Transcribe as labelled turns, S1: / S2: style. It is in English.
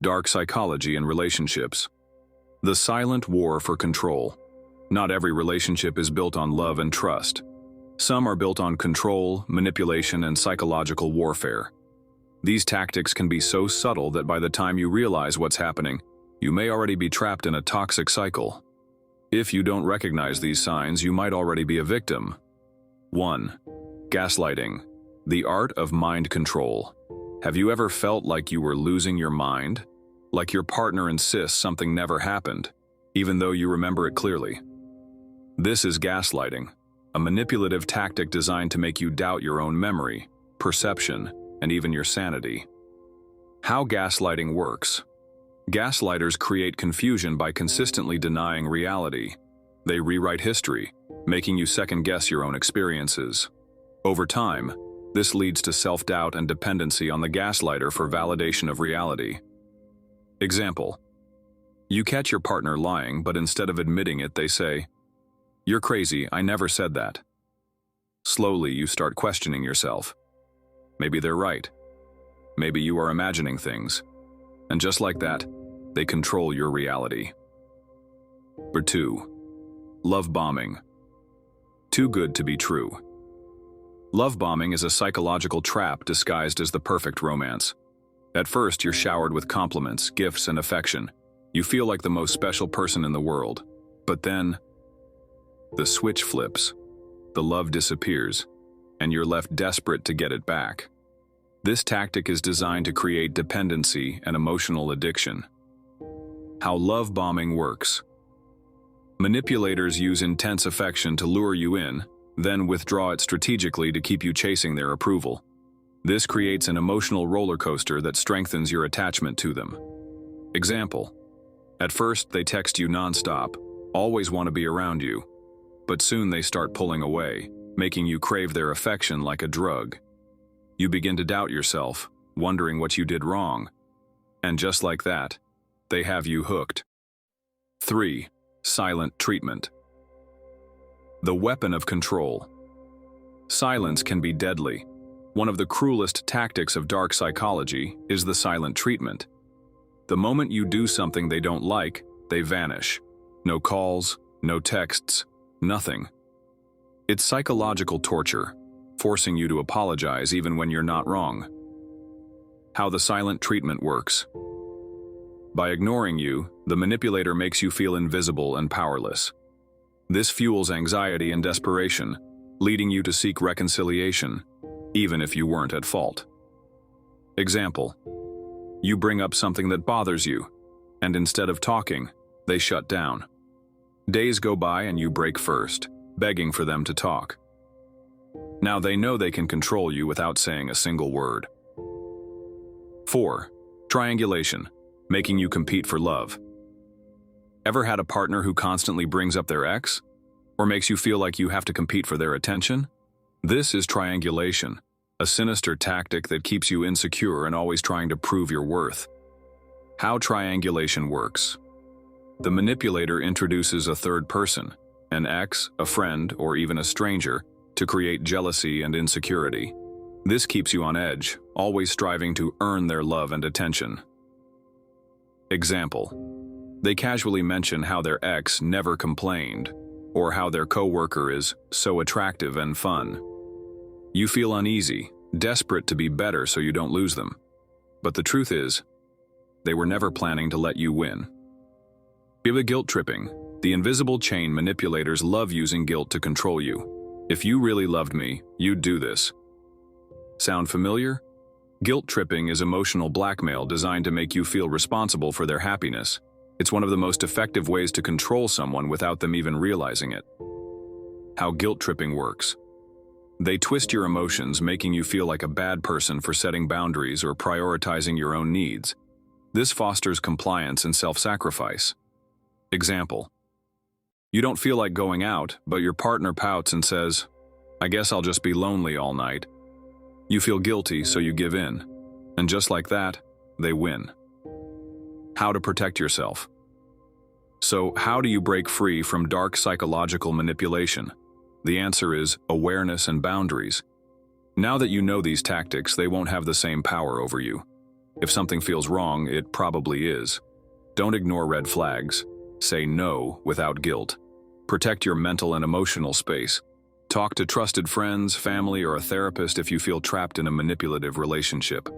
S1: Dark psychology in relationships. The silent war for control. Not every relationship is built on love and trust. Some are built on control, manipulation, and psychological warfare. These tactics can be so subtle that by the time you realize what's happening, you may already be trapped in a toxic cycle. If you don't recognize these signs, you might already be a victim. 1. Gaslighting. The art of mind control. Have you ever felt like you were losing your mind? Like your partner insists something never happened, even though you remember it clearly? This is gaslighting, a manipulative tactic designed to make you doubt your own memory, perception, and even your sanity. How gaslighting works. Gaslighters create confusion by consistently denying reality. They rewrite history, making you second-guess your own experiences. Over time, this leads to self-doubt and dependency on the gaslighter for validation of reality. Example: you catch your partner lying, but instead of admitting it, they say, "You're crazy, I never said that." Slowly, you start questioning yourself. Maybe they're right. Maybe you are imagining things. And just like that, they control your reality. Number 2. Love bombing. Too good to be true. Love bombing is a psychological trap disguised as the perfect romance. At first, you're showered with compliments, gifts, and affection. You feel like the most special person in the world. But then, the switch flips, the love disappears, and you're left desperate to get it back. This tactic is designed to create dependency and emotional addiction. How love bombing works. Manipulators use intense affection to lure you in, then withdraw it strategically to keep you chasing their approval. This creates an emotional roller coaster that strengthens your attachment to them. Example: at first, they text you nonstop, always want to be around you. But soon they start pulling away, making you crave their affection like a drug. You begin to doubt yourself, wondering what you did wrong. And just like that, they have you hooked. 3. Silent treatment. The weapon of control. Silence can be deadly. One of the cruelest tactics of dark psychology is the silent treatment. The moment you do something they don't like, they vanish. No calls, no texts, nothing. It's psychological torture, forcing you to apologize even when you're not wrong. How the silent treatment works. By ignoring you, the manipulator makes you feel invisible and powerless. This fuels anxiety and desperation, leading you to seek reconciliation, even if you weren't at fault. Example: you bring up something that bothers you, and instead of talking, they shut down. Days go by and you break first, begging for them to talk. Now they know they can control you without saying a single word. 4. Triangulation, making you compete for love. Ever had a partner who constantly brings up their ex? Or makes you feel like you have to compete for their attention? This is triangulation, a sinister tactic that keeps you insecure and always trying to prove your worth. How triangulation works. The manipulator introduces a third person, an ex, a friend, or even a stranger, to create jealousy and insecurity. This keeps you on edge, always striving to earn their love and attention. Example: they casually mention how their ex never complained, or how their coworker is so attractive and fun. You feel uneasy, desperate to be better so you don't lose them. But the truth is, they were never planning to let you win. Guilt tripping. The invisible chain manipulators love using guilt to control you. If you really loved me, you'd do this. Sound familiar? Guilt tripping is emotional blackmail designed to make you feel responsible for their happiness. It's one of the most effective ways to control someone without them even realizing it. How guilt tripping works. They twist your emotions, making you feel like a bad person for setting boundaries or prioritizing your own needs. This fosters compliance and self-sacrifice. Example: you don't feel like going out, but your partner pouts and says, "I guess I'll just be lonely all night." You feel guilty, so you give in. And just like that, they win. How to protect yourself. So, how do you break free from dark psychological manipulation? The answer is awareness and boundaries. Now that you know these tactics, they won't have the same power over you. If something feels wrong, it probably is. Don't ignore red flags. Say no without guilt. Protect your mental and emotional space. Talk to trusted friends, family, or a therapist if you feel trapped in a manipulative relationship.